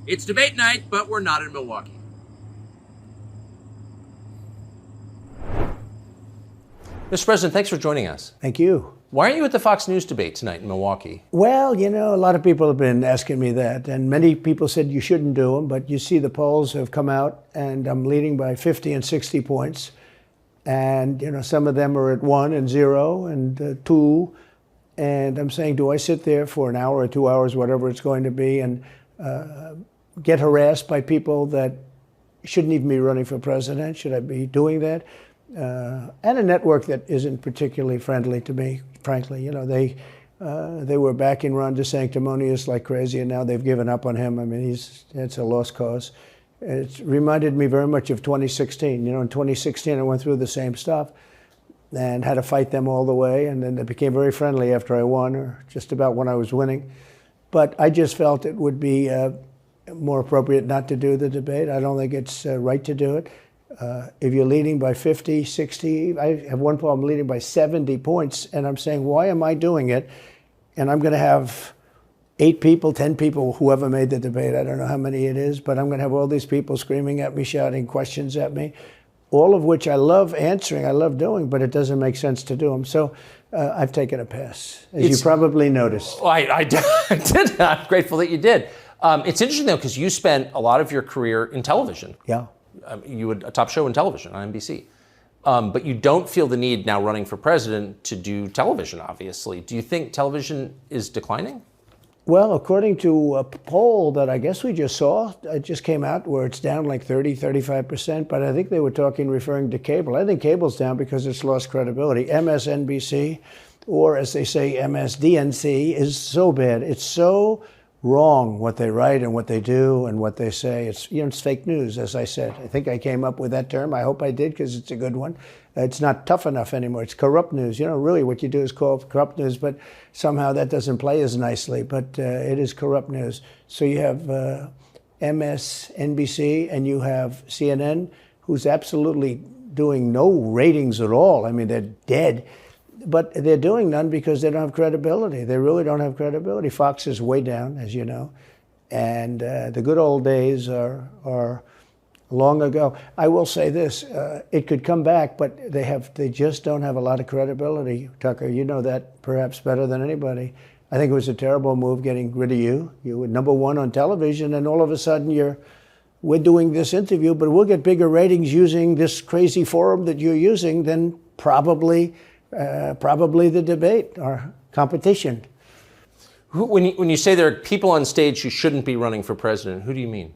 It's debate night, but we're not in Milwaukee. Mr. President, thanks for joining us. Thank you. Why aren't you at the Fox News debate tonight in Milwaukee? Well, you know, a lot of people have been asking me that, and many people said you shouldn't do them, but you see the polls have come out, and I'm leading by 50 and 60 points. And, you know, some of them are at 1 and 0 and 2. And I'm saying, do I sit there for an hour or 2 hours, whatever it's going to be, and get harassed by people that shouldn't even be running for president? Should I be doing that? And a network that isn't particularly friendly to me, frankly. You know, they were backing Ron DeSanctimonious like crazy, and now they've given up on him. I mean, it's a lost cause. It reminded me very much of 2016. You know, in 2016, I went through the same stuff and had to fight them all the way, and then they became very friendly after I won, or just about when I was winning. But I just felt it would be more appropriate not to do the debate. I don't think it's right to do it. If you're leading by 50, 60, I have one problem leading by 70 points, and I'm saying, why am I doing it? And I'm going to have 8 people, 10 people, whoever made the debate, I don't know how many it is, but I'm going to have all these people screaming at me, shouting questions at me, all of which I love answering, I love doing, but it doesn't make sense to do them. So I've taken a pass, as you probably noticed. Well, I did. I'm grateful that you did. It's interesting, though, because you spent a lot of your career in television. Yeah. You had a top show in television on NBC. But you don't feel the need now running for president to do television, obviously. Do you think television is declining? Well, according to a poll that I guess we just saw, it just came out where it's down like 30, 35%, but I think they were referring to cable. I think cable's down because it's lost credibility. MSNBC, or as they say, MSDNC, is so bad. It's so wrong what they write and what they do and what they say. It's, you know, it's fake news, as I said. I think I came up with that term. I hope I did, because it's a good one. It's not tough enough anymore. It's corrupt news. You know, really what you do is call it corrupt news, but somehow that doesn't play as nicely. But it is corrupt news. So you have MSNBC and you have CNN, who's absolutely doing no ratings at all. I mean, they're dead. But they're doing none because they don't have credibility. They really don't have credibility. Fox is way down, as you know. And the good old days are long ago. I will say this, it could come back, but they just don't have a lot of credibility. Tucker, you know that perhaps better than anybody. I think it was a terrible move getting rid of you. You were #1 on television, and all of a sudden we're doing this interview, but we'll get bigger ratings using this crazy forum that you're using than probably the debate or competition. When you say there are people on stage who shouldn't be running for president, who do you mean?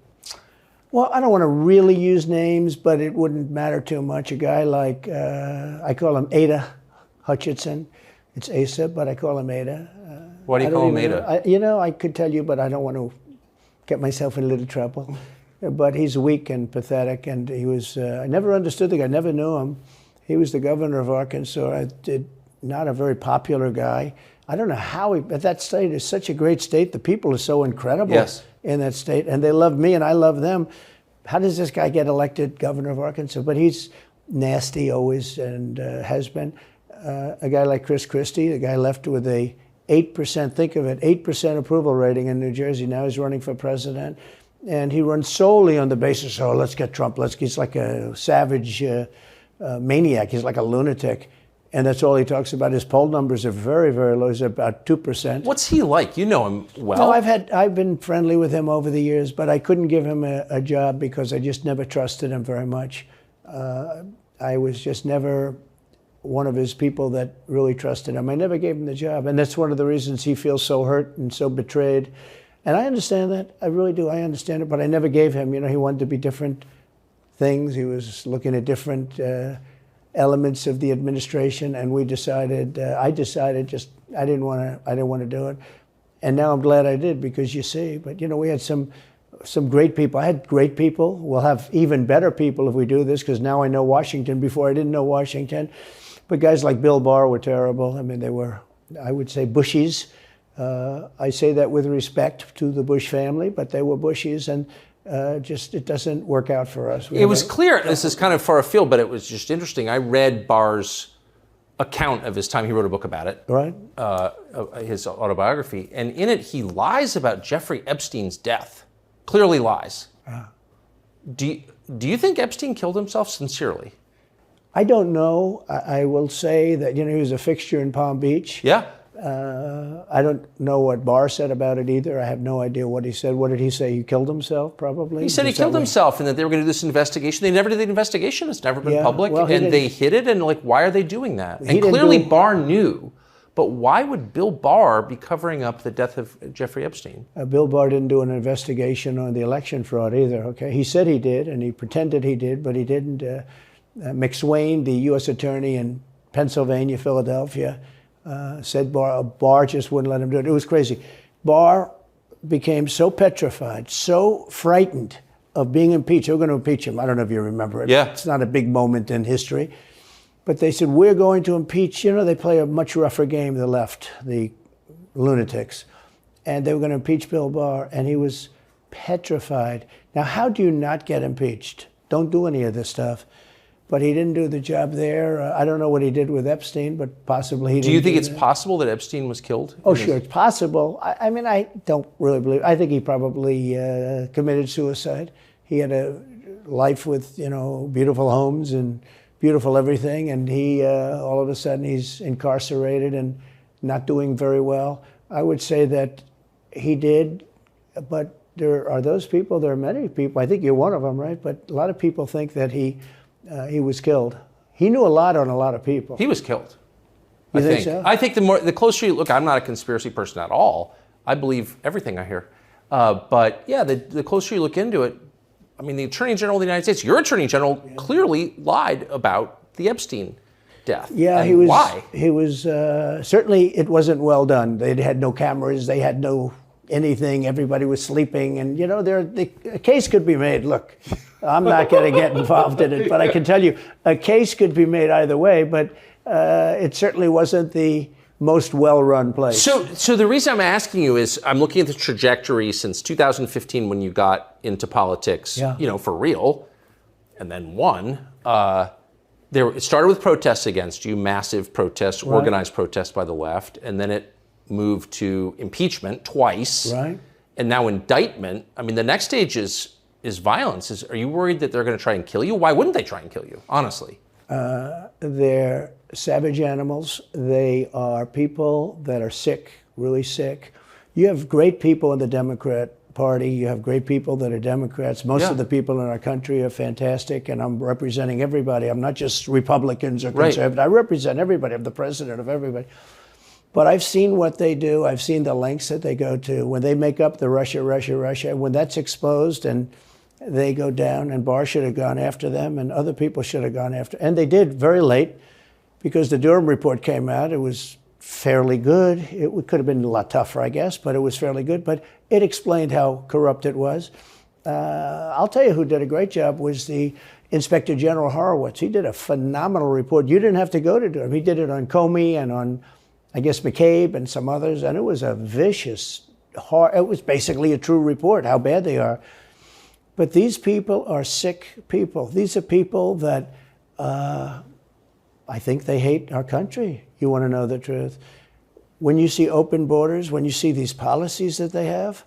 Well, I don't want to really use names, but it wouldn't matter too much. A guy like, I call him Ada Hutchinson. It's Asa, but I call him Ada. Why do you call him Ada? You know, I could tell you, but I don't want to get myself in a little trouble. But he's weak and pathetic, and he was, I never understood the guy, never knew him. He was the governor of Arkansas, not a very popular guy. I don't know how but that state is such a great state. The people are so incredible in that state, and they love me and I love them. How does this guy get elected governor of Arkansas? But he's nasty always, and has been. A guy like Chris Christie, the guy left with a 8%, think of it, 8% approval rating in New Jersey. Now he's running for president, and he runs solely on the basis, oh, let's get Trump. He's like a savage maniac. He's like a lunatic. And that's all he talks about. His poll numbers are very, very low. He's about 2%. What's he like? You know him well. No, I've been friendly with him over the years, but I couldn't give him a job because I just never trusted him very much. I was just never one of his people that really trusted him. I never gave him the job. And that's one of the reasons he feels so hurt and so betrayed. And I understand that. I really do. I understand it. But I never gave him. You know, he wanted to be different things. He was looking at different elements of the administration, and I decided I didn't want to do it. And now I'm glad I did, because you see, but you know, we had some great people. I had great people. We'll have even better people if we do this, because now I know Washington. Before I didn't know Washington. But guys like Bill Barr were terrible. I mean, they were, I would say, Bushies. I say that with respect to the Bush family, but they were Bushies, and it doesn't work out for us. It was clear, this is kind of far afield, but it was just interesting. I read Barr's account of his time. He wrote a book about it, right? His autobiography. And in it, he lies about Jeffrey Epstein's death. clearly lies. Do you think Epstein killed himself sincerely? I don't know. I will say that, he was a fixture in Palm Beach. Yeah. I don't know what Barr said about it either. I have no idea what he said. What did he say? He killed himself, probably? He said he killed himself and that they were going to do this investigation. They never did the investigation. It's never been public. Well, and they hid it. And why are they doing that? And clearly Barr knew. But why would Bill Barr be covering up the death of Jeffrey Epstein? Bill Barr didn't do an investigation on the election fraud either, okay? He said he did, and he pretended he did, but he didn't. McSwain, the U.S. attorney in Pennsylvania, Philadelphia, said Barr just wouldn't let him do it. It was crazy. Barr became so petrified, so frightened of being impeached. They were going to impeach him. I don't know if you remember it. Yeah. It's not a big moment in history. But they said, we're going to impeach. They play a much rougher game, the left, the lunatics. And they were going to impeach Bill Barr, and he was petrified. Now, how do you not get impeached? Don't do any of this stuff. But he didn't do the job there. I don't know what he did with Epstein, but possibly he didn't. Do you think it's possible that Epstein was killed? Oh, sure, it's possible. I mean, I don't really believe. I think he probably committed suicide. He had a life with, beautiful homes and beautiful everything, and he all of a sudden he's incarcerated and not doing very well. I would say that he did, but there are those people. There are many people. I think you're one of them, right? But a lot of people think that he was killed. He knew a lot on a lot of people. He was killed. You think so? I think the closer you look, I'm not a conspiracy person at all. I believe everything I hear. But yeah, the closer you look into it, I mean, the Attorney General of the United States, your Attorney General, clearly lied about the Epstein death. Yeah, and he was. Why? He was certainly. It wasn't well done. They had no cameras. They had no anything. Everybody was sleeping, and a case could be made. Look, I'm not going to get involved in it, but I can tell you a case could be made either way. But it certainly wasn't the most well-run place. So the reason I'm asking you is I'm looking at the trajectory since 2015 when you got into politics, for real, and then won. It started with protests against you, massive protests, right. Organized protests by the left, and then it moved to impeachment twice, right? And now indictment. I mean, the next stage is violence. Are you worried that they're going to try and kill you? Why wouldn't they try and kill you, honestly? They're savage animals. They are people that are sick, really sick. You have great people in the Democrat Party. You have great people that are Democrats. Most of the people in our country are fantastic, and I'm representing everybody. I'm not just Republicans or conservatives. Right. I represent everybody. I'm the president of everybody. But I've seen what they do. I've seen the lengths that they go to. When they make up the Russia, when that's exposed and they go down, and Barr should have gone after them, and other people should have gone after. And they did very late, because the Durham report came out. It was fairly good. It could have been a lot tougher, I guess, but it was fairly good. But it explained how corrupt it was. I'll tell you who did a great job was the Inspector General Horowitz. He did a phenomenal report. You didn't have to go to Durham. He did it on Comey and on, I guess, McCabe and some others, and it was a vicious, it was basically a true report, how bad they are. But these people are sick people. These are people that I think they hate our country. You want to know the truth. When you see open borders, when you see these policies that they have,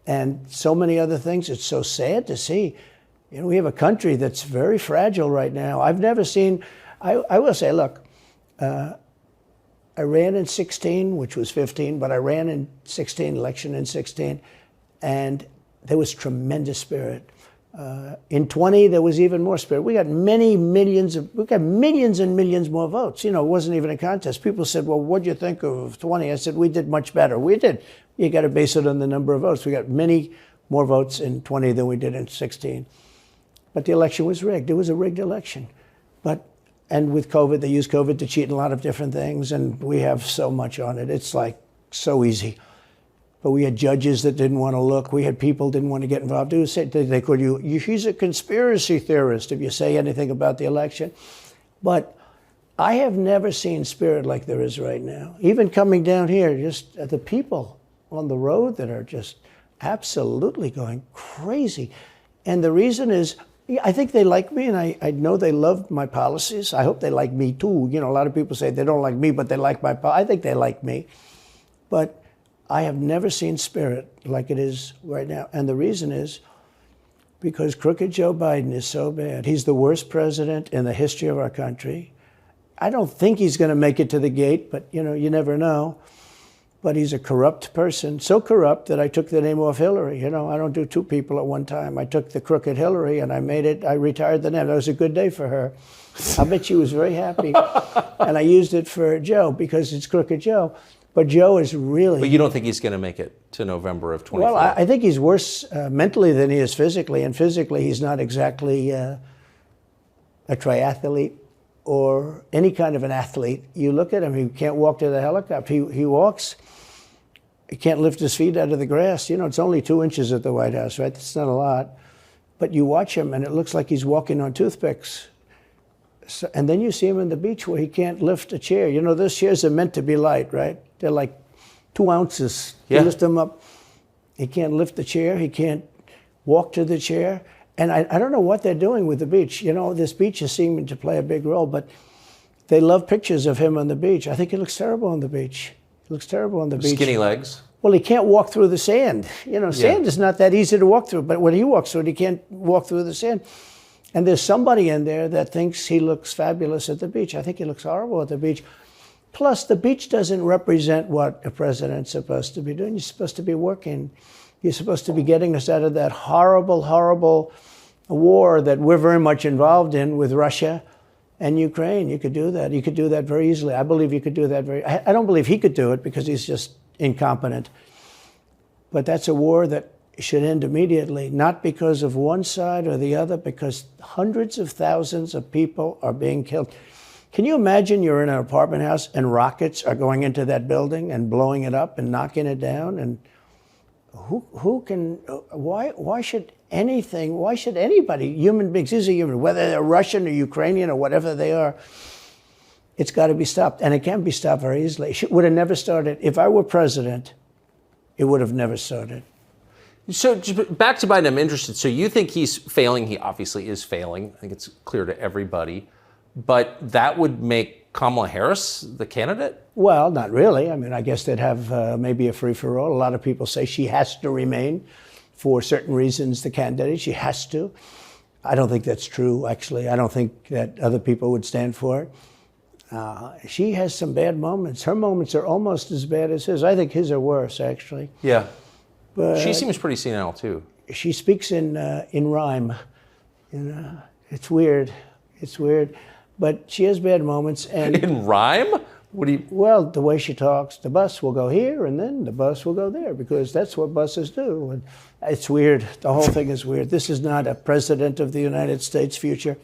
and so many other things, it's so sad to see. We have a country that's very fragile right now. I've never seen, I will say, look, I ran in 16, which was 15, but I ran in 16, election in 16, and there was tremendous spirit. In 20, there was even more spirit. We got millions and millions more votes. It wasn't even a contest. People said, well, what'd you think of 20? I said, we did much better. We did. You got to base it on the number of votes. We got many more votes in 20 than we did in 16. But the election was rigged. It was a rigged election. And with COVID, they used COVID to cheat in a lot of different things, and we have so much on it. It's like so easy. But we had judges that didn't want to look. We had people didn't want to get involved. They called you, he's a conspiracy theorist if you say anything about the election. But I have never seen spirit like there is right now. Even coming down here, just the people on the road that are just absolutely going crazy. And the reason is, I think they like me, and I know they love my policies. I hope they like me too. A lot of people say they don't like me, but they like my policies. I think they like me. But I have never seen spirit like it is right now. And the reason is because crooked Joe Biden is so bad. He's the worst president in the history of our country. I don't think he's going to make it to the gate, but you never know. But he's a corrupt person, so corrupt that I took the name off Hillary. I don't do two people at one time. I took the crooked Hillary and I retired the name. That was a good day for her. I bet she was very happy. And I used it for Joe because it's crooked Joe. But Joe is really... But you don't think he's going to make it to November of 24? Well, I think he's worse mentally than he is physically. And physically, he's not exactly a triathlete or any kind of an athlete. You look at him, he can't walk to the helicopter. He walks, he can't lift his feet out of the grass. It's only 2 inches at the White House, right? That's not a lot. But you watch him, and it looks like he's walking on toothpicks. So, and then you see him on the beach where he can't lift a chair. Those chairs are meant to be light, right? They're like 2 ounces. Yeah. You lift them up. He can't lift the chair. He can't walk to the chair. And I don't know what they're doing with the beach. This beach is seeming to play a big role, but they love pictures of him on the beach. I think he looks terrible on the beach. He looks terrible on the beach. Skinny legs. Well, he can't walk through the sand. Sand is not that easy to walk through, but when he walks through it, he can't walk through the sand. And there's somebody in there that thinks he looks fabulous at the beach. I think he looks horrible at the beach. Plus, the beach doesn't represent what a president's supposed to be doing. You're supposed to be working. You're supposed to be getting us out of that horrible, horrible war that we're very much involved in with Russia and Ukraine. You could do that. You could do that very easily. I believe you could do that I don't believe he could do it because he's just incompetent. But that's a war that should end immediately, not because of one side or the other, because hundreds of thousands of people are being killed. Can you imagine you're in an apartment house and rockets are going into that building and blowing it up and knocking it down? And why should anybody, human beings, these are human, whether they're Russian or Ukrainian or whatever they are, it's got to be stopped. And it can be stopped very easily. It would have never started. If I were president, it would have never started. So back to Biden, I'm interested. So you think he's failing? He obviously is failing. I think it's clear to everybody. But that would make Kamala Harris the candidate? Well, not really. I mean, I guess they'd have maybe a free-for-all. A lot of people say she has to remain for certain reasons the candidate. She has to. I don't think that's true, actually. I don't think that other people would stand for it. She has some bad moments. Her moments are almost as bad as his. I think his are worse, actually. Yeah. But she seems pretty senile, too. She speaks in rhyme. It's weird. It's weird. But she has bad moments. And in rhyme? What do you... Well, the way she talks, the bus will go here and then the bus will go there because that's what buses do. And it's weird. The whole thing is weird. This is not a president of the United States future.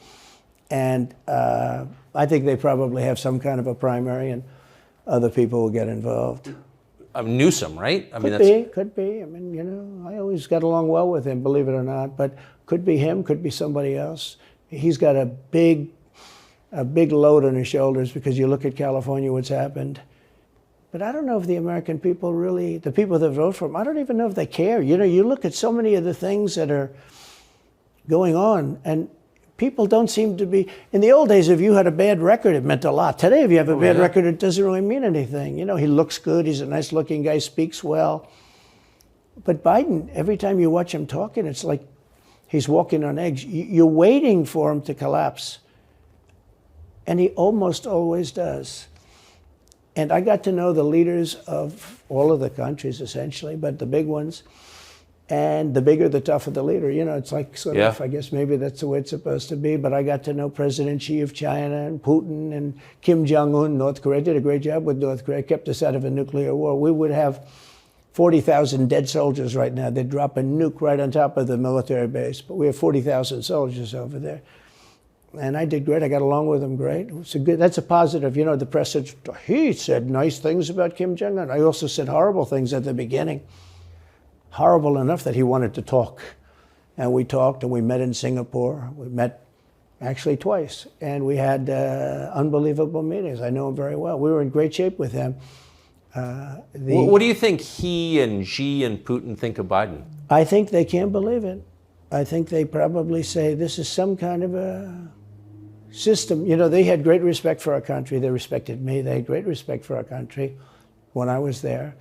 And I think they probably have some kind of a primary and other people will get involved. Newsom, right? Could be. I mean, I always got along well with him, believe it or not. But could be him, could be somebody else. He's got a big load on his shoulders because you look at California, what's happened. But I don't know if the American people really, the people that vote for him, I don't even know if they care. You look at so many of the things that are going on, and people don't seem to be, in the old days, if you had a bad record, it meant a lot. Today, if you have a bad record, it doesn't really mean anything. He looks good, he's a nice looking guy, speaks well. But Biden, every time you watch him talking, it's like he's walking on eggs. You're waiting for him to collapse. And he almost always does. And I got to know the leaders of all of the countries, essentially, but the big ones. And the bigger, the tougher the leader. It's like sort of, I guess maybe that's the way it's supposed to be. But I got to know President Xi of China and Putin and Kim Jong-un, North Korea. Did a great job with North Korea, kept us out of a nuclear war. We would have 40,000 dead soldiers right now. They'd drop a nuke right on top of the military base. But we have 40,000 soldiers over there. And I did great. I got along with him great. That's a positive. The press said, he said nice things about Kim Jong-un. I also said horrible things at the beginning. Horrible enough that he wanted to talk. And we talked, and we met in Singapore. We met actually twice. And we had unbelievable meetings. I know him very well. We were in great shape with him. What do you think he and Xi and Putin think of Biden? I think they can't believe it. I think they probably say this is some kind of a system. They had great respect for our country. They respected me. They had great respect for our country when I was there.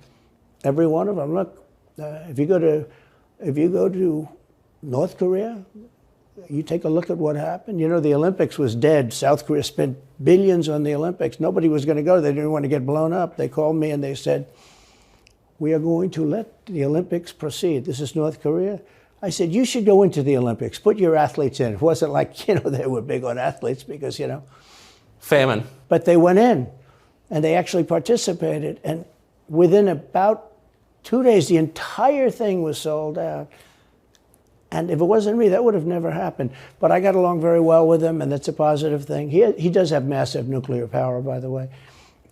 Every one of them. Look, if you go to North Korea, you take a look at what happened. You know, the Olympics was dead. South Korea spent billions on the Olympics. Nobody was going to go. They didn't want to get blown up. They called me and they said, we are going to let the Olympics proceed. This is North Korea. I said, you should go into the Olympics. Put your athletes in. It wasn't like, you know, they were big on athletes because, you know. Famine. But they went in and they actually participated. And within about 2 days, the entire thing was sold out. And if it wasn't me, that would have never happened. But I got along very well with him, and that's a positive thing. He does have massive nuclear power, by the way.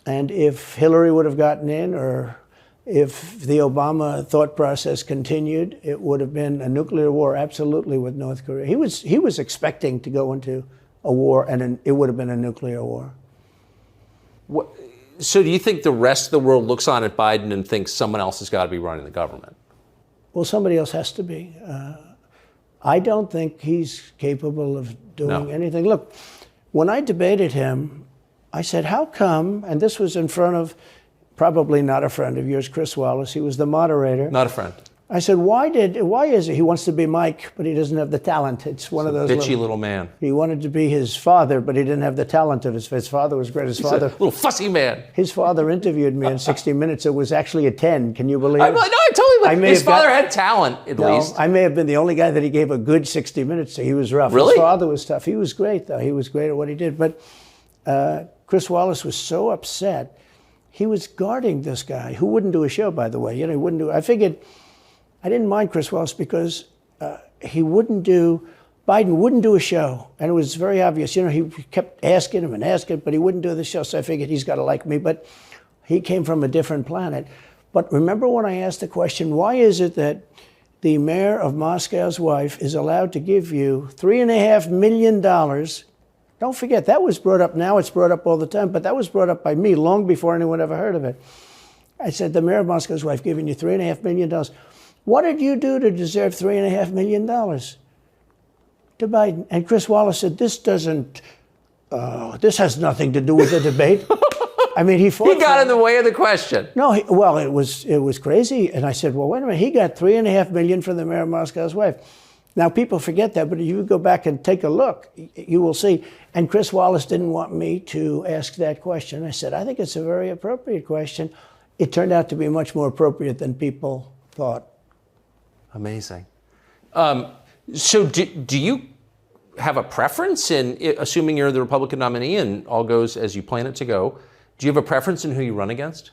And if Hillary would have gotten in, or if the Obama thought process continued, it would have been a nuclear war, absolutely, with North Korea. He was expecting to go into a war, and it would have been a nuclear war. So do you think the rest of the world looks on at Biden and thinks someone else has got to be running the government? Well, somebody else has to be. I don't think he's capable of doing anything. Look, when I debated him, I said, how come, and this was in front of probably not a friend of yours, Chris Wallace. He was the moderator. Not a friend. I said, why is it he wants to be Mike, but he doesn't have the talent? It's one of those bitchy little man. He wanted to be his father, but he didn't have the talent of his father was great. He's a little fussy man. His father interviewed me in 60 Minutes. It was actually a 10. Can you believe it? No, I totally. His father had talent, at least. I may have been the only guy that he gave a good 60 Minutes to. He was rough. Really? His father was tough. He was great, though. He was great at what he did. But Chris Wallace was so upset. He was guarding this guy who wouldn't do a show, by the way. You know, he wouldn't do. I figured. I didn't mind Chris Wallace because Biden wouldn't do a show. And it was very obvious. You know, he kept asking him and asking, but he wouldn't do the show. So I figured he's got to like me. But he came from a different planet. But remember when I asked the question, why is it that the mayor of Moscow's wife is allowed to give you $3.5 million? Don't forget, that was brought up. Now it's brought up all the time. But that was brought up by me long before anyone ever heard of it. I said, the mayor of Moscow's wife giving you $3.5 million. What did you do to deserve $3.5 million? To Biden. And Chris Wallace said, this has nothing to do with the debate. I mean, he got in the way of the question. No, it was crazy. And I said, well, wait a minute. He got $3.5 million from the mayor of Moscow's wife. Now, people forget that, but if you go back and take a look, you will see. And Chris Wallace didn't want me to ask that question. I said, I think it's a very appropriate question. It turned out to be much more appropriate than people thought. Amazing. So do you have a preference in, assuming you're the Republican nominee and all goes as you plan it to go, do you have a preference in who you run against?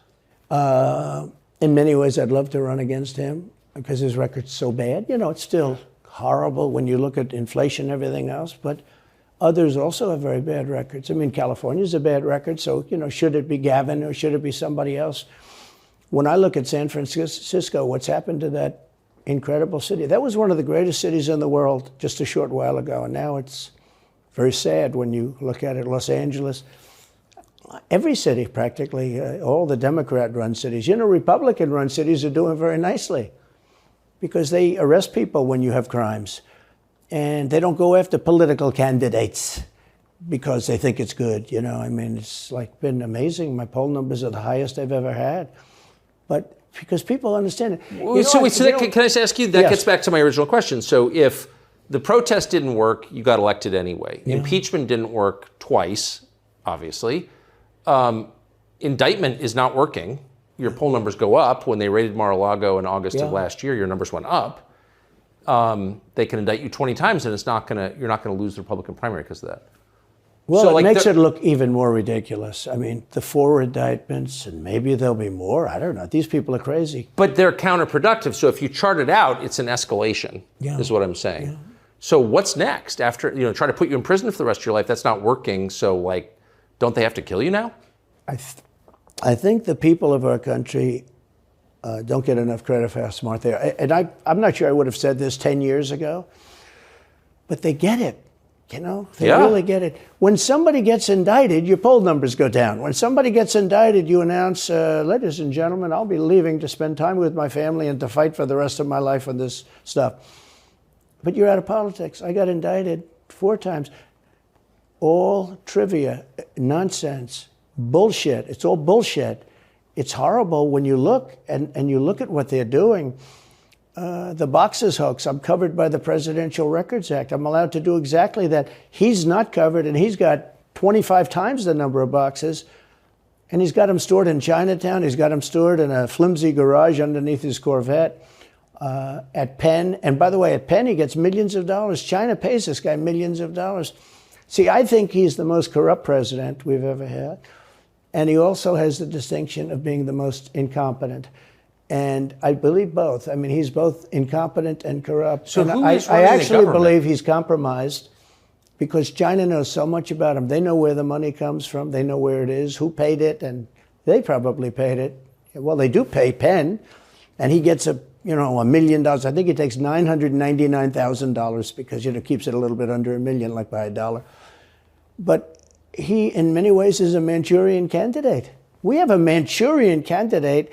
In many ways, I'd love to run against him because his record's so bad. You know, it's still horrible when you look at inflation and everything else, but others also have very bad records. I mean, California's a bad record, so, you know, should it be Gavin or should it be somebody else? When I look at San Francisco, what's happened to that incredible city. That was one of the greatest cities in the world just a short while ago, and now it's very sad when you look at it. Los Angeles, every city practically, all the Democrat-run cities. You know, Republican-run cities are doing very nicely because they arrest people when you have crimes, and they don't go after political candidates because they think it's good. You know, I mean, it's like been amazing. My poll numbers are the highest I've ever had, but because people understand it. Can I just ask you, that gets back to my original question. So if the protest didn't work, you got elected anyway. Yeah. Impeachment didn't work twice, obviously. Indictment is not working. Your poll numbers go up. When they raided Mar-a-Lago in August of last year, your numbers went up. They can indict you 20 times and you're not gonna lose the Republican primary because of that. Well, so it makes it look even more ridiculous. I mean, the 4 indictments, and maybe there'll be more. I don't know. These people are crazy. But they're counterproductive. So if you chart it out, it's an escalation, is what I'm saying. Yeah. So what's next? After, you know, try to put you in prison for the rest of your life. That's not working. So, like, don't they have to kill you now? I think the people of our country don't get enough credit for how smart they are. And I'm not sure I would have said this 10 years ago, but they get it. You know, they really get it. When somebody gets indicted, your poll numbers go down. When somebody gets indicted, you announce, ladies and gentlemen, I'll be leaving to spend time with my family and to fight for the rest of my life on this stuff. But you're out of politics. I got indicted 4 times. All trivia, nonsense, bullshit. It's all bullshit. it's horrible when you look and you look at what they're doing. The boxes hoax, I'm covered by the Presidential Records Act. I'm allowed to do exactly that. He's not covered, and he's got 25 times the number of boxes, and he's got them stored in Chinatown. He's got them stored in a flimsy garage underneath his Corvette at Penn. And by the way, at Penn, he gets millions of dollars. China pays this guy millions of dollars. See, I think he's the most corrupt president we've ever had. And he also has the distinction of being the most incompetent. And I believe both. I mean, he's both incompetent and corrupt. So and who I is running the actually government? believe he's compromised because China knows so much about him. They know where the money comes from. They know where it is, who paid it, and they probably paid it. Well, they do pay Penn, and he gets $1 million. I think he takes $999,000 because keeps it a little bit under $1 million, like by $1. But he, in many ways, is a Manchurian candidate. We have a Manchurian candidate.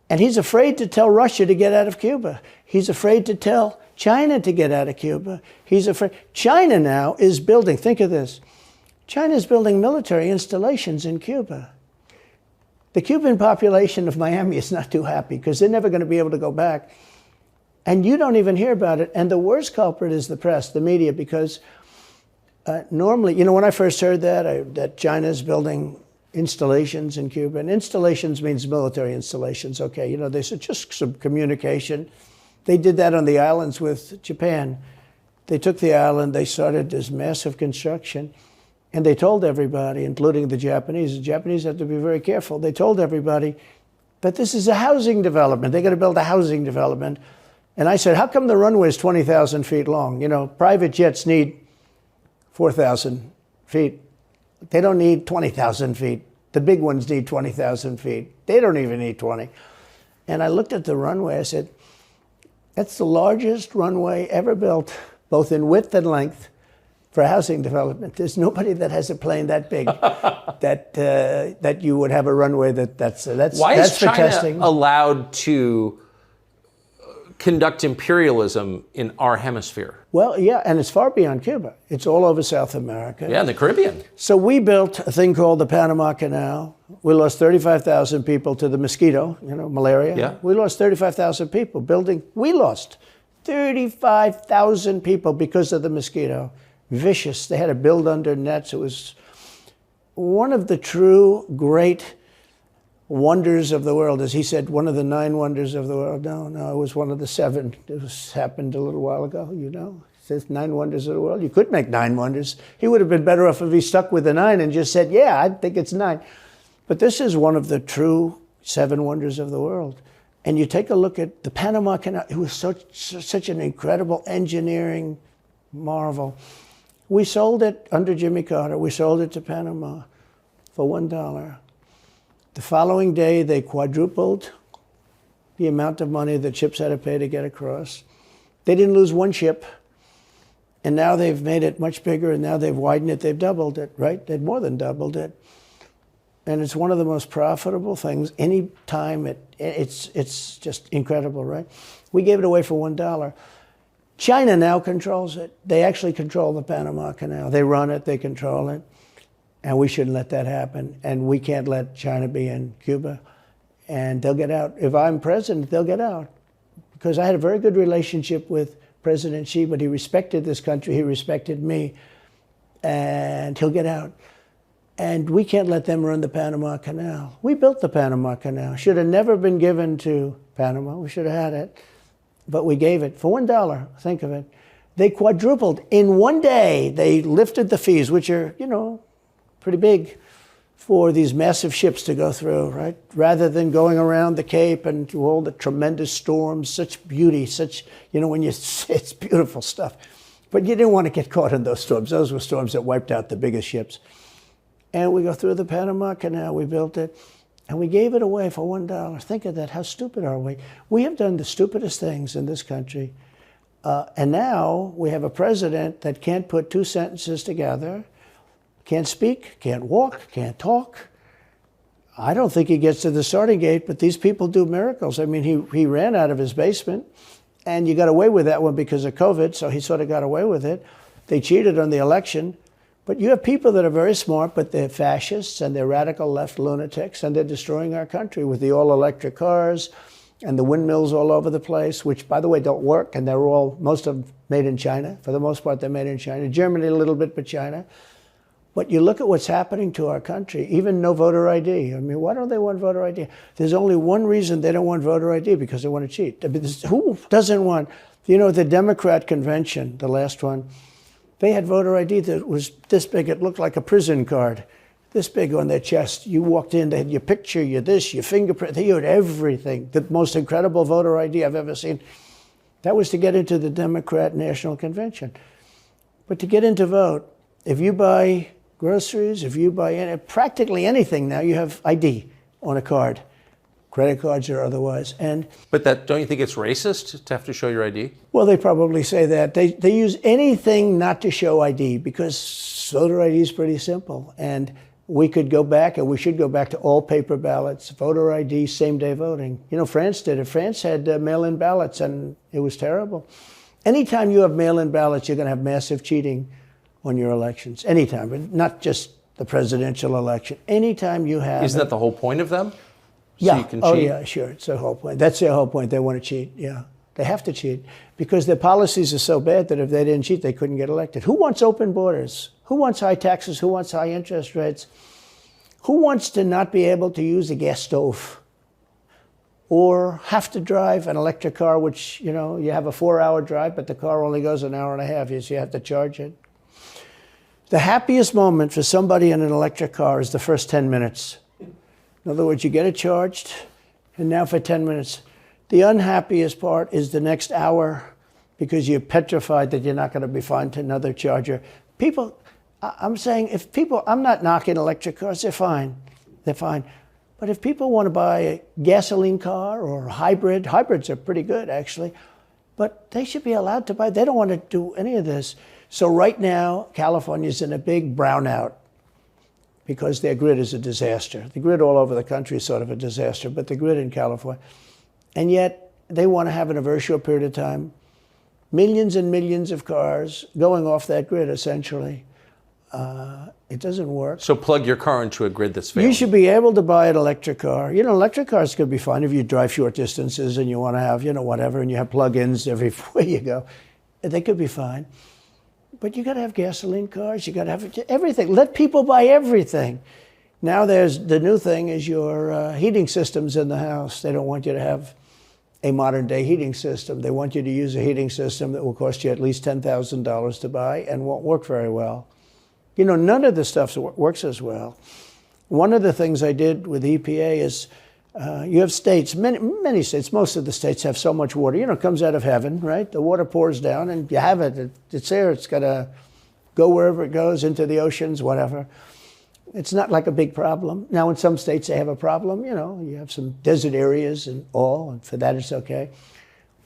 And he's afraid to tell Russia to get out of Cuba. He's afraid to tell China to get out of Cuba. He's afraid. China now is building, think of this, China is building military installations in Cuba. The Cuban population of Miami is not too happy because they're never going to be able to go back. And you don't even hear about it. And the worst culprit is the press, the media, because normally, when I first heard that China is building installations in Cuba, and installations means military installations. Okay, they said just some communication. They did that on the islands with Japan. They took the island, they started this massive construction, and they told everybody, including the Japanese have to be very careful. They told everybody that this is a housing development. They're going to build a housing development. And I said, how come the runway is 20,000 feet long? Private jets need 4,000 feet. They don't need 20,000 feet. The big ones need 20,000 feet. They don't even need 20. And I looked at the runway. I said, that's the largest runway ever built, both in width and length, for housing development. There's nobody that has a plane that big that you would have a runway that's Why that's is for China testing. allowed to conduct imperialism in our hemisphere? Well, yeah, and it's far beyond Cuba. It's all over South America. Yeah, in the Caribbean. So we built a thing called the Panama Canal. We lost 35,000 people to the mosquito, malaria. Yeah. We lost 35,000 people building. We lost 35,000 people because of the mosquito. Vicious. They had to build under nets. It was one of the true great wonders of the world. As he said, one of the 9 wonders of the world. No, it was one of the 7. It happened a little while ago, It says 9 wonders of the world. You could make 9 wonders. He would have been better off if he stuck with the 9 and just said, yeah, I think it's 9. But this is one of the true 7 wonders of the world. And you take a look at the Panama Canal. It was such an incredible engineering marvel. We sold it under Jimmy Carter. We sold it to Panama for $1. The following day, they quadrupled the amount of money that ships had to pay to get across. They didn't lose one ship. And now they've made it much bigger, and now they've widened it. They've doubled it, right? They've more than doubled it. And it's one of the most profitable things. Any time it's just incredible, right? We gave it away for $1. China now controls it. They actually control the Panama Canal. They run it, they control it. And we shouldn't let that happen. And we can't let China be in Cuba. And they'll get out. If I'm president, they'll get out. Because I had a very good relationship with President Xi, but he respected this country, he respected me. And he'll get out. And we can't let them run the Panama Canal. We built the Panama Canal. Should have never been given to Panama. We should have had it. But we gave it for $1. Think of it. They quadrupled. In one day, they lifted the fees, which are, pretty big, for these massive ships to go through, right? Rather than going around the Cape and through all the tremendous storms, such beauty, it's beautiful stuff. But you didn't want to get caught in those storms. Those were storms that wiped out the biggest ships. And we go through the Panama Canal, we built it, and we gave it away for $1. Think of that, how stupid are we? We have done the stupidest things in this country. And now we have a president that can't put 2 sentences together, can't speak, can't walk, can't talk. I don't think he gets to the starting gate, but these people do miracles. I mean, he ran out of his basement, and you got away with that one because of COVID, so he sort of got away with it. They cheated on the election, But you have people that are very smart, but they're fascists and they're radical left lunatics, and they're destroying our country with the all-electric cars and the windmills all over the place, which, by the way, don't work, and they're all, most of them made in China. For the most part, they're made in China. Germany a little bit, but China. But you look at what's happening to our country, even no voter ID. I mean, why don't they want voter ID? There's only one reason they don't want voter ID, because they want to cheat. I mean, who doesn't want, you know, the Democrat convention, the last one, they had voter ID that was this big. It looked like a prison card, this big on their chest. You walked in, they had your picture, your this, your fingerprint. They had everything. The most incredible voter ID I've ever seen. That was to get into the Democrat National Convention. But to get in to vote, if you buy groceries, if you buy practically anything now, you have ID on a card, credit cards or otherwise. And But that, don't you think it's racist to have to show your ID? well, they probably say that. They use anything not to show ID, because voter ID is pretty simple. And we could go back, and we should go back to all paper ballots, voter ID, same-day voting. You know, France did it. France had mail-in ballots, and it was terrible. Anytime you have mail-in ballots, you're going to have massive cheating on your elections. Anytime, but not just the presidential election. Anytime you have... Isn't that the whole point of them? So yeah. you can Oh, cheat? yeah, sure. It's their whole point. That's their whole point. They want to cheat. Yeah. They have to cheat because their policies are so bad that if they didn't cheat, they couldn't get elected. Who wants open borders? Who wants high taxes? Who wants high interest rates? Who wants to not be able to use a gas stove or have to drive an electric car, which, you know, you have a 4-hour drive, but the car only goes an hour and a half, so you have to charge it. The happiest moment for somebody in an electric car is the first 10 minutes. In other words, you get it charged, and now for 10 minutes. The unhappiest part is the next hour, because you're petrified that you're not going to be found to another charger. People, I'm saying, if people, I'm not knocking electric cars, they're fine. They're fine. But if people want to buy a gasoline car or a hybrid, hybrids are pretty good, actually, but they should be allowed to buy. They don't want to do any of this. So right now, California's in a big brownout because their grid is a disaster. The grid all over the country is sort of a disaster, but the grid in California. And yet, they want to have, in a very short period of time, millions and millions of cars going off that grid, essentially. It doesn't work. So plug your car into a grid that's failing. You should be able to buy an electric car. You know, electric cars could be fine if you drive short distances and you want to have, you know, whatever, and you have plug-ins everywhere you go. They could be fine. But you got to have gasoline cars. You got to have everything. Let people buy everything. Now there's the new thing is your heating systems in the house. They don't want you to have a modern day heating system. They want you to use a heating system that will cost you at least $10,000 to buy and won't work very well. You know, none of the stuff works as well. One of the things I did with EPA is you have states, many states, most of the states have so much water. You know, it comes out of heaven, right? The water pours down and you have it. It's there. It's got to go wherever it goes, into the oceans, whatever. It's not like a big problem. Now, in some states, they have a problem. You know, you have some desert areas and all, and for that, it's okay.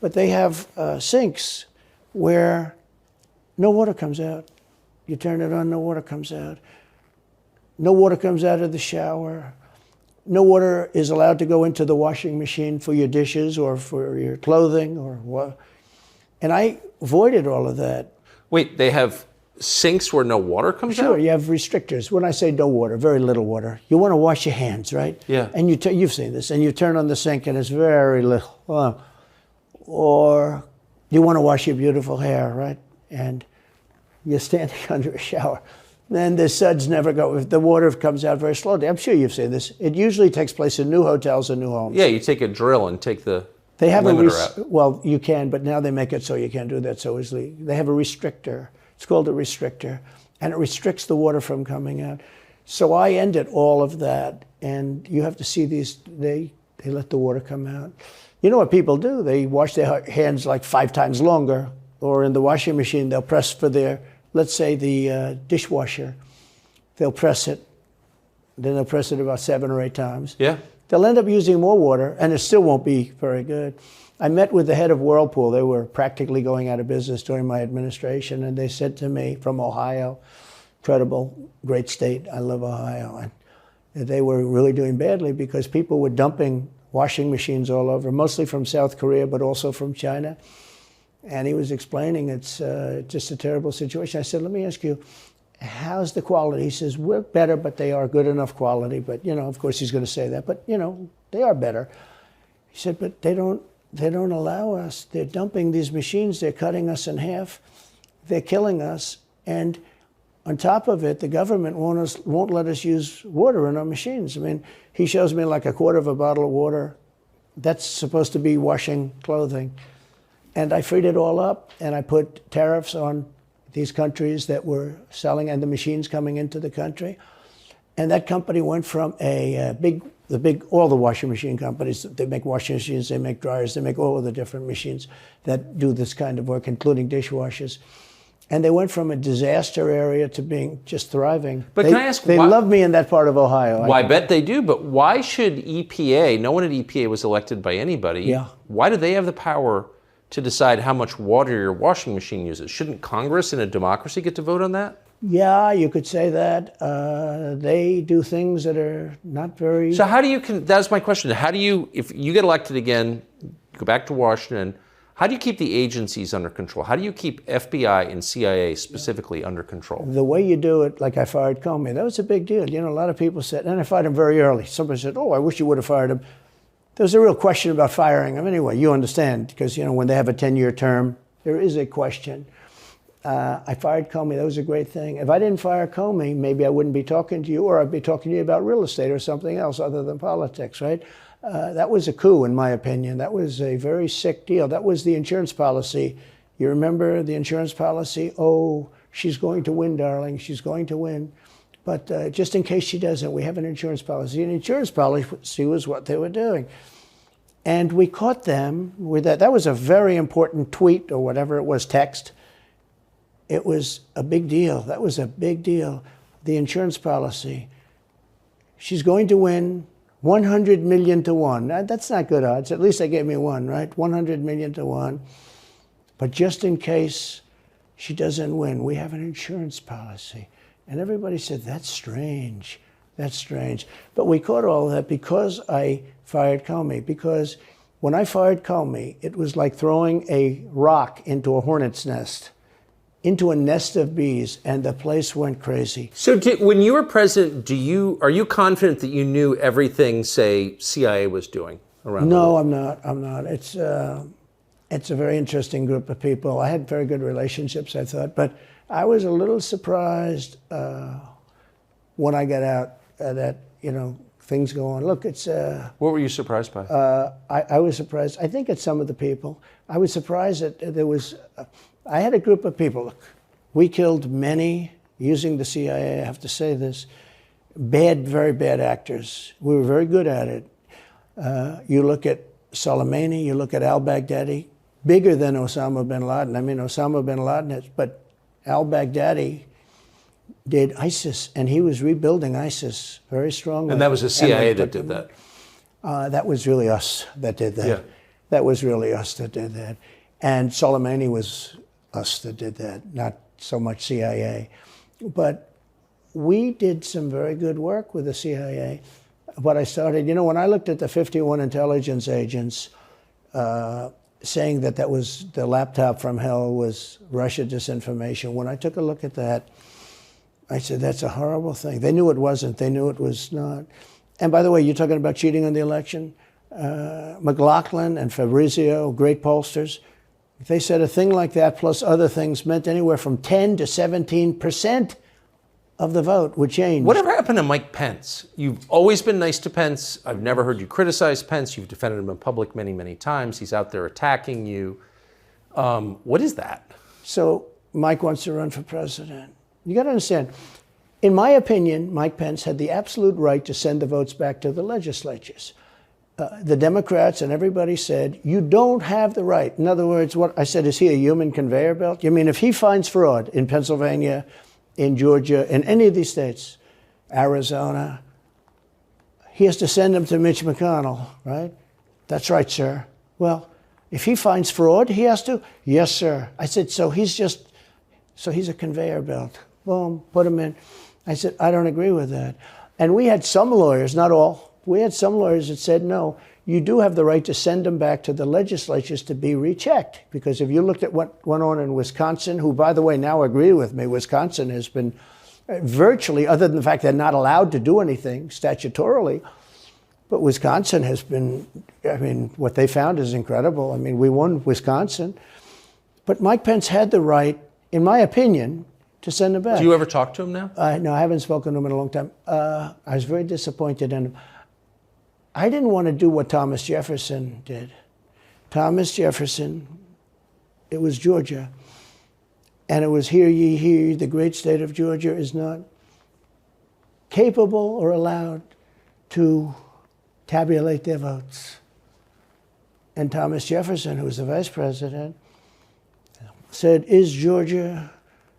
But they have sinks where no water comes out. You turn it on, no water comes out. No water comes out of the shower. No water is allowed to go into the washing machine for your dishes or for your clothing or what. And I avoided all of that. Wait, they have sinks where no water comes out? Sure, you have restrictors. When I say no water, very little water. You want to wash your hands, right? Yeah. And you've seen this, and you turn on the sink and it's very little. Or you want to wash your beautiful hair, right? And you're standing under a shower. Then the suds never go. The water comes out very slowly. I'm sure you've seen this. It usually takes place in new hotels and new homes. Yeah, you take a drill and take the They have limiter out. Well, you can, but now they make it so you can't do that so easily. They have a restrictor. It's called a restrictor, and it restricts the water from coming out. So I ended all of that, and you have to see these. They let the water come out. You know what people do? They wash their hands like 5 times longer, or in the washing machine, they'll press for their, let's say the dishwasher. They'll press it. Then they'll press it about 7 or 8 times. Yeah. They'll end up using more water, and it still won't be very good. I met with the head of Whirlpool. They were practically going out of business during my administration, and they said to me, from Ohio, incredible, great state, I love Ohio, and they were really doing badly because people were dumping washing machines all over, mostly from South Korea, but also from China. And he was explaining it's just a terrible situation. I said, let me ask you, how's the quality? He says, we're better, but they are good enough quality. But, of course he's going to say that, but, they are better. He said, but they don't allow us. They're dumping these machines. They're cutting us in half. They're killing us. And on top of it, the government won't let us use water in our machines. I mean, he shows me like a quarter of a bottle of water. That's supposed to be washing clothing. And I freed it all up, and I put tariffs on these countries that were selling and the machines coming into the country. And that company went from all the washing machine companies, they make washing machines, they make dryers, they make all of the different machines that do this kind of work, including dishwashers. And they went from a disaster area to being just thriving. But can I ask They love me in that part of Ohio. Well, I bet they do, but why should EPA, no one at EPA was elected by anybody, Yeah. Why do they have the power to decide how much water your washing machine uses? Shouldn't Congress in a democracy get to vote on that? Yeah, you could say that. They do things that are not very... So how do you, that's my question, how do you, if you get elected again, go back to Washington, how do you keep the agencies under control? How do you keep FBI and CIA specifically under control? The way you do it, like I fired Comey, that was a big deal. A lot of people said, and I fired him very early. Somebody said, oh, I wish you would have fired him. There was a real question about firing him. Anyway, you understand, because, when they have a 10-year term, there is a question. I fired Comey. That was a great thing. If I didn't fire Comey, maybe I wouldn't be talking to you, or I'd be talking to you about real estate or something else other than politics, right? That was a coup, in my opinion. That was a very sick deal. That was the insurance policy. You remember the insurance policy? Oh, she's going to win, darling. She's going to win. But just in case she doesn't, we have an insurance policy. And insurance policy was what they were doing. And we caught them with that. That was a very important tweet or whatever it was, text. It was a big deal. That was a big deal. The insurance policy. She's going to win 100 million to 1. That's not good odds. At least they gave me 1, right? 100 million to 1. But just in case she doesn't win, we have an insurance policy. And everybody said, that's strange. That's strange. But we caught all that because I fired Comey. Because when I fired Comey, it was like throwing a rock into a hornet's nest, into a nest of bees, and the place went crazy. So when you were president, are you confident that you knew everything, say, CIA was doing around the world? No, I'm not. It's a very interesting group of people. I had very good relationships, I thought, but I was a little surprised when I got out that, things go on. Look, it's... What were you surprised by? I was surprised. I think it's some of the people. I was surprised that there was... I had a group of people. Look, we killed many, using the CIA, I have to say this, very bad actors. We were very good at it. You look at Soleimani, you look at al-Baghdadi, bigger than Osama bin Laden. I mean, Osama bin Laden, but al-Baghdadi did ISIS, and he was rebuilding ISIS very strongly. And that was the CIA that did that? That was really us that did that. Yeah. That was really us that did that. And Soleimani was us that did that, not so much CIA. But we did some very good work with the CIA. What I started, when I looked at the 51 intelligence agents saying that was the laptop from hell was Russia disinformation, when I took a look at that, I said, that's a horrible thing. They knew it wasn't. They knew it was not. And by the way, you're talking about cheating on the election? McLaughlin and Fabrizio, great pollsters, they said a thing like that plus other things meant anywhere from 10 to 17% of the vote would change. Whatever happened to Mike Pence? You've always been nice to Pence. I've never heard you criticize Pence. You've defended him in public many, many times. He's out there attacking you. What is that? So Mike wants to run for president. You got to understand, in my opinion, Mike Pence had the absolute right to send the votes back to the legislatures. The Democrats and everybody said, you don't have the right. In other words, what I said, is he a human conveyor belt? You mean if he finds fraud in Pennsylvania, in Georgia, in any of these states, Arizona, he has to send them to Mitch McConnell, right? That's right, sir. Well, if he finds fraud, he has to? Yes, sir. I said, so he's a conveyor belt. Boom, put him in. I said, I don't agree with that. And we had some lawyers, not all, we had some lawyers that said, no, you do have the right to send them back to the legislatures to be rechecked. Because if you looked at what went on in Wisconsin, who, by the way, now agree with me, Wisconsin has been virtually, other than the fact they're not allowed to do anything statutorily. But Wisconsin has been, I mean, what they found is incredible. I mean, we won Wisconsin. But Mike Pence had the right, in my opinion, to send him back. Do you ever talk to him now? No, I haven't spoken to him in a long time. I was very disappointed in him. I didn't want to do what Thomas Jefferson did. Thomas Jefferson, it was Georgia. And it was, hear ye, hear ye, the great state of Georgia is not capable or allowed to tabulate their votes. And Thomas Jefferson, who was the vice president, said, is Georgia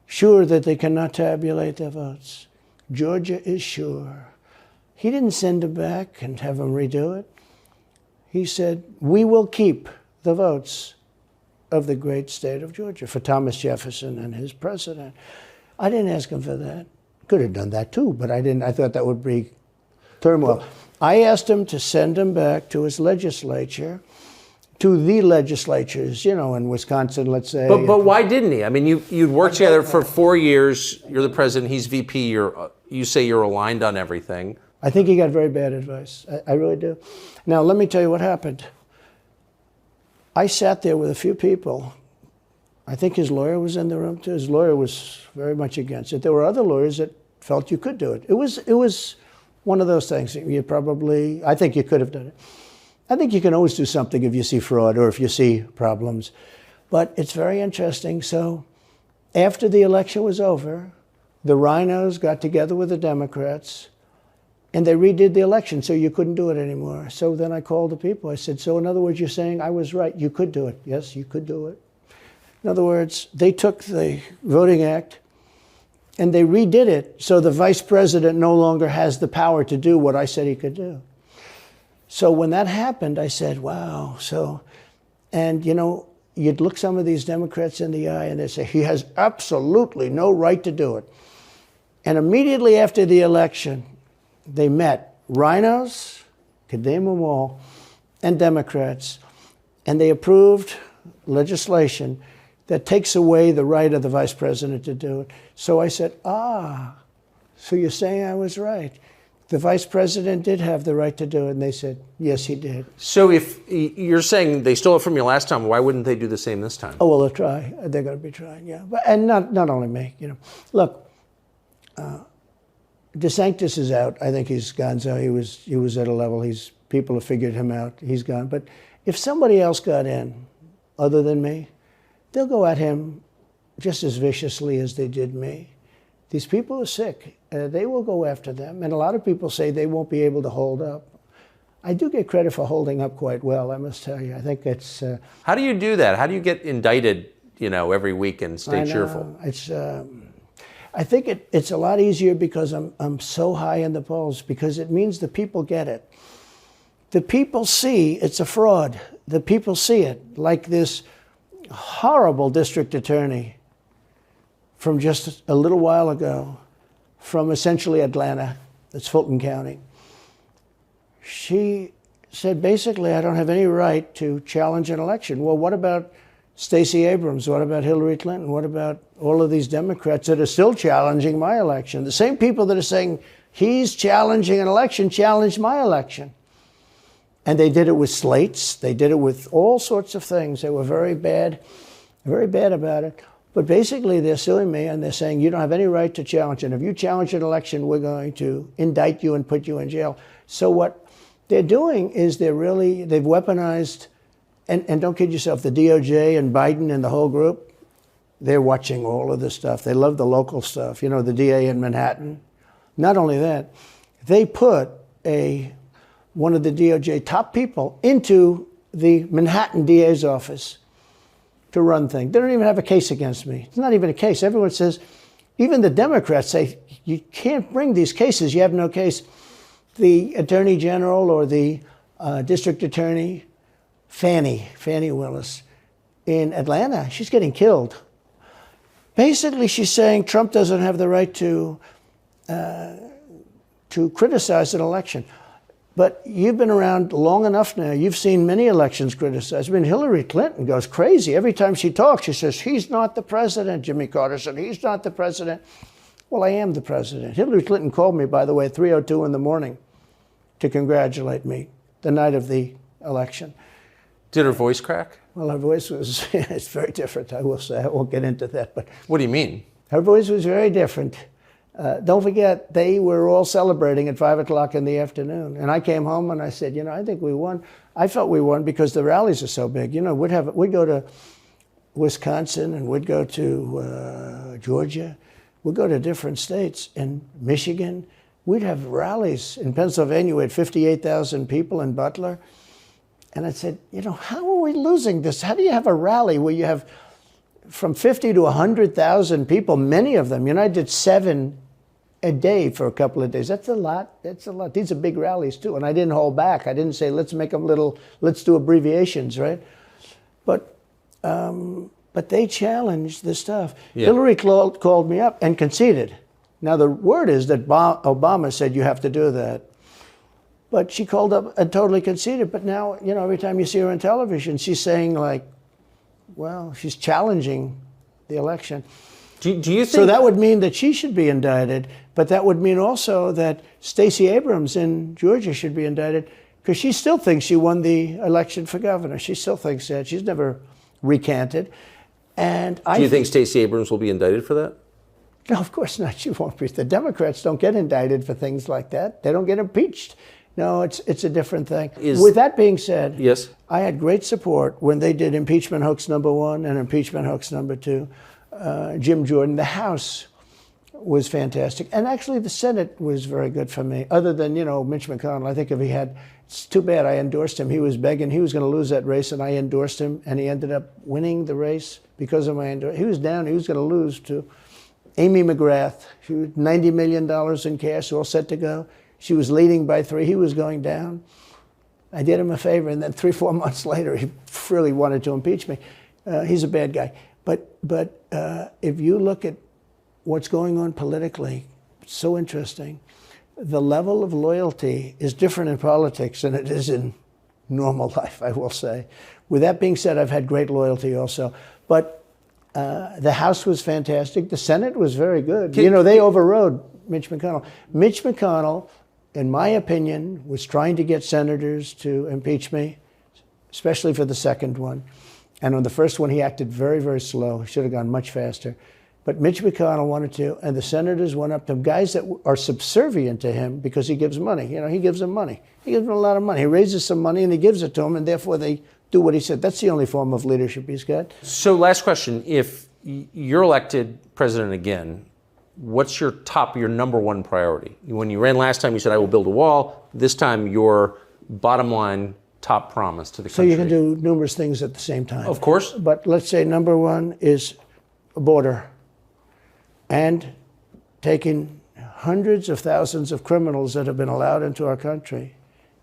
sure that they cannot tabulate their votes? Georgia is sure. He didn't send him back and have him redo it. He said, we will keep the votes of the great state of Georgia for Thomas Jefferson and his president. I didn't ask him for that. Could have done that too, but I didn't. I thought that would be turmoil. I asked him to send him back to his legislature, to the legislatures, you know, in Wisconsin, let's say. But why didn't he? I mean, you'd worked together for 4 years. You're the president. He's VP. You say you're aligned on everything. I think he got very bad advice. I really do. Now, let me tell you what happened. I sat there with a few people. I think his lawyer was in the room too. His lawyer was very much against it. There were other lawyers that felt you could do it. It was one of those things. I think you could have done it. I think you can always do something if you see fraud or if you see problems. But it's very interesting. So after the election was over, the rhinos got together with the Democrats and they redid the election, so you couldn't do it anymore. So then I called the people. I said, so in other words, you're saying I was right. You could do it. Yes, you could do it. In other words, they took the Voting Act and they redid it so the vice president no longer has the power to do what I said he could do. So when that happened, I said, wow. And you know, you'd look some of these Democrats in the eye and they'd say, he has absolutely no right to do it. And immediately after the election, they met rhinos, could name them all, and Democrats, and they approved legislation that takes away the right of the vice president to do it. So I said, so you're saying I was right. The vice president did have the right to do it, and they said, yes, he did. So if you're saying they stole it from you last time, why wouldn't they do the same this time? Oh, well, they'll try. They're going to be trying, yeah. And not only me, you know. Look, DeSantis is out. I think he's gone. So he was at a level. People have figured him out. He's gone. But if somebody else got in, other than me, they'll go at him just as viciously as they did me. These people are sick. They will go after them. And a lot of people say they won't be able to hold up. I do get credit for holding up quite well, I must tell you. I think it's... How do you do that? How do you get indicted, you know, every week and stay cheerful? I think it's a lot easier because I'm so high in the polls, because it means the people get it. The people see it's a fraud. The people see it. Like this horrible district attorney from just a little while ago, from essentially Atlanta, that's Fulton County. She said, basically, I don't have any right to challenge an election. Well, what about Stacey Abrams? What about Hillary Clinton? What about all of these Democrats that are still challenging my election? The same people that are saying he's challenging an election challenged my election. And they did it with slates. They did it with all sorts of things. They were very bad about it. But basically, they're suing me, and they're saying, you don't have any right to challenge it. If you challenge an election, we're going to indict you and put you in jail. So what they're doing is they've weaponized, and don't kid yourself, the DOJ and Biden and the whole group, they're watching all of this stuff. They love the local stuff. You know, the DA in Manhattan. Not only that, they put one of the DOJ top people into the Manhattan DA's office to run things. They don't even have a case against me. It's not even a case. Everyone says, even the Democrats say, you can't bring these cases. You have no case. The Attorney General or the District Attorney, Fannie Willis, in Atlanta, she's getting killed. Basically, she's saying Trump doesn't have the right to criticize an election. But you've been around long enough now. You've seen many elections criticized. I mean, Hillary Clinton goes crazy. Every time she talks, she says, he's not the president. Jimmy Carter said, he's not the president. Well, I am the president. Hillary Clinton called me, by the way, at 3:02 in the morning to congratulate me the night of the election. Did her voice crack? Well, her voice was, it's very different, I will say. I won't get into that. But What do you mean? her voice was very different. Don't forget, they were all celebrating at 5 o'clock in the afternoon. And I came home and I said, I think we won. I felt we won because the rallies are so big. We'd go to Wisconsin and we'd go to Georgia. We'd go to different states. In Michigan, we'd have rallies. In Pennsylvania, we had 58,000 people in Butler. And I said, how are we losing this? How do you have a rally where you have from 50 to 100,000 people, many of them? I did 7 a day for a couple of days. That's a lot. That's a lot. These are big rallies, too. And I didn't hold back. I didn't say, let's make them let's do abbreviations, right? But they challenged the stuff. Yeah. Hillary called me up and conceded. Now, the word is that Obama said you have to do that. But she called up and totally conceded. But now, every time you see her on television, she's saying, she's challenging the election. Do you think... So that would mean that she should be indicted, but that would mean also that Stacey Abrams in Georgia should be indicted because she still thinks she won the election for governor. She still thinks that. She's never recanted. And do you think Stacey Abrams will be indicted for that? No, of course not. She won't be. The Democrats don't get indicted for things like that. They don't get impeached. No, it's a different thing. With that being said, yes, I had great support when they did impeachment hoax #1 and impeachment hoax #2. Jim Jordan, the House was fantastic. And actually the Senate was very good for me, other than, Mitch McConnell. I think it's too bad I endorsed him. He was begging, he was going to lose that race, and I endorsed him, and he ended up winning the race because of my endorsement. He was down, he was going to lose to Amy McGrath. She was $90 million in cash, all set to go. She was leading by 3. He was going down. I did him a favor, and then 3-4 months later, he really wanted to impeach me. He's a bad guy. But if you look at what's going on politically, it's so interesting. The level of loyalty is different in politics than it is in normal life, I will say. With that being said, I've had great loyalty also. But the House was fantastic. The Senate was very good. They overrode Mitch McConnell. Mitch McConnell, in my opinion, was trying to get senators to impeach me, especially for the second one. And on the first one, he acted very, very slow. He should have gone much faster. But Mitch McConnell wanted to, and the senators went up to him, guys that are subservient to him because he gives money. He gives them money. He gives them a lot of money. He raises some money and he gives it to them, and therefore they do what he said. That's the only form of leadership he's got. So last question. If you're elected president again, what's your number one priority? When you ran last time, you said, I will build a wall. This time, your bottom line top promise to the country. So you can do numerous things at the same time. Of course. But let's say number one is a border and taking hundreds of thousands of criminals that have been allowed into our country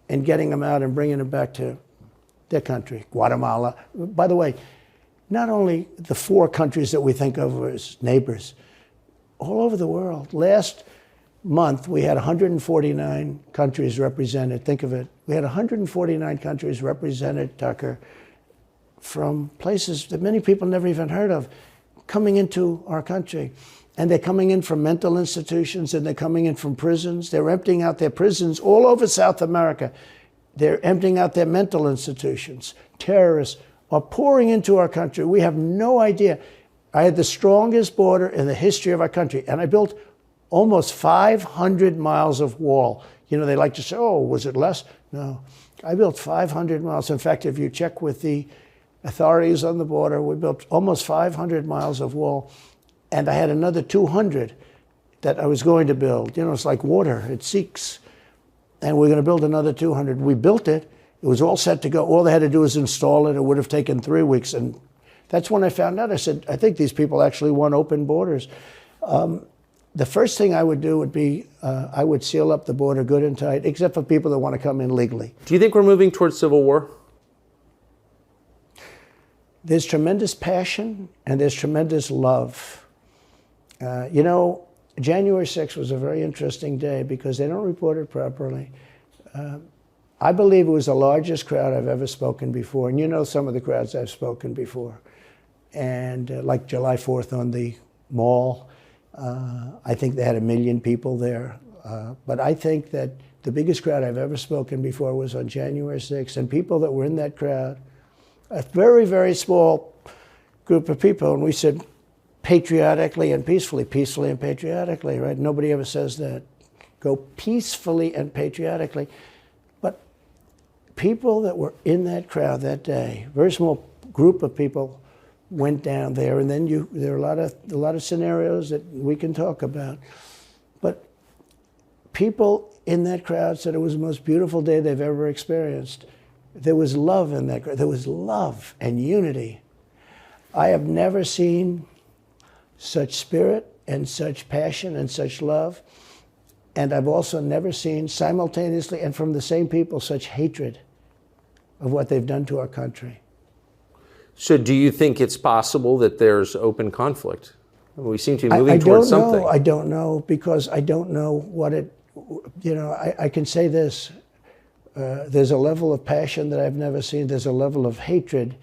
and getting them out and bringing them back to their country, Guatemala. By the way, not only the 4 countries that we think of as neighbors, all over the world. Last month, we had 149 countries represented. Think of it. We had 149 countries represented, Tucker, from places that many people never even heard of, coming into our country. And they're coming in from mental institutions, and they're coming in from prisons. They're emptying out their prisons all over South America. They're emptying out their mental institutions. Terrorists are pouring into our country. We have no idea. I had the strongest border in the history of our country, and I built almost 500 miles of wall. They like to say, oh, was it less? No. I built 500 miles. In fact, if you check with the authorities on the border, we built almost 500 miles of wall, and I had another 200 that I was going to build. It's like water. It seeks. And we're going to build another 200. We built it. It was all set to go. All they had to do was install it. It would have taken 3 weeks. And that's when I found out. I said, I think these people actually want open borders. The first thing I would do would be I would seal up the border good and tight, except for people that want to come in legally. Do you think we're moving towards civil war? There's tremendous passion and there's tremendous love. January 6th was a very interesting day because they don't report it properly. I believe it was the largest crowd I've ever spoken before. And some of the crowds I've spoken before. And like July 4th on the Mall, I think they had 1 million people there. But I think that the biggest crowd I've ever spoken before was on January 6th. And people that were in that crowd, a very, very small group of people, and we said patriotically and peacefully and patriotically, right? Nobody ever says that. Go peacefully and patriotically. But people that were in that crowd that day, very small group of people, went down there, and then there are a lot of scenarios that we can talk about. But people in that crowd said it was the most beautiful day they've ever experienced. There was love in that crowd. There was love and unity. I have never seen such spirit and such passion and such love. And I've also never seen simultaneously and from the same people such hatred of what they've done to our country. So do you think it's possible that there's open conflict? We seem to be moving towards something. I don't know, because I don't know what it, I can say this. There's a level of passion that I've never seen. There's a level of hatred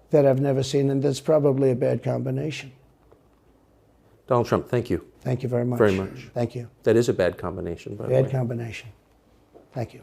that I've never seen, and that's probably a bad combination. Donald Trump, thank you. Thank you very much. Very much. Thank you. That is a bad combination, by the way. Bad combination. Thank you.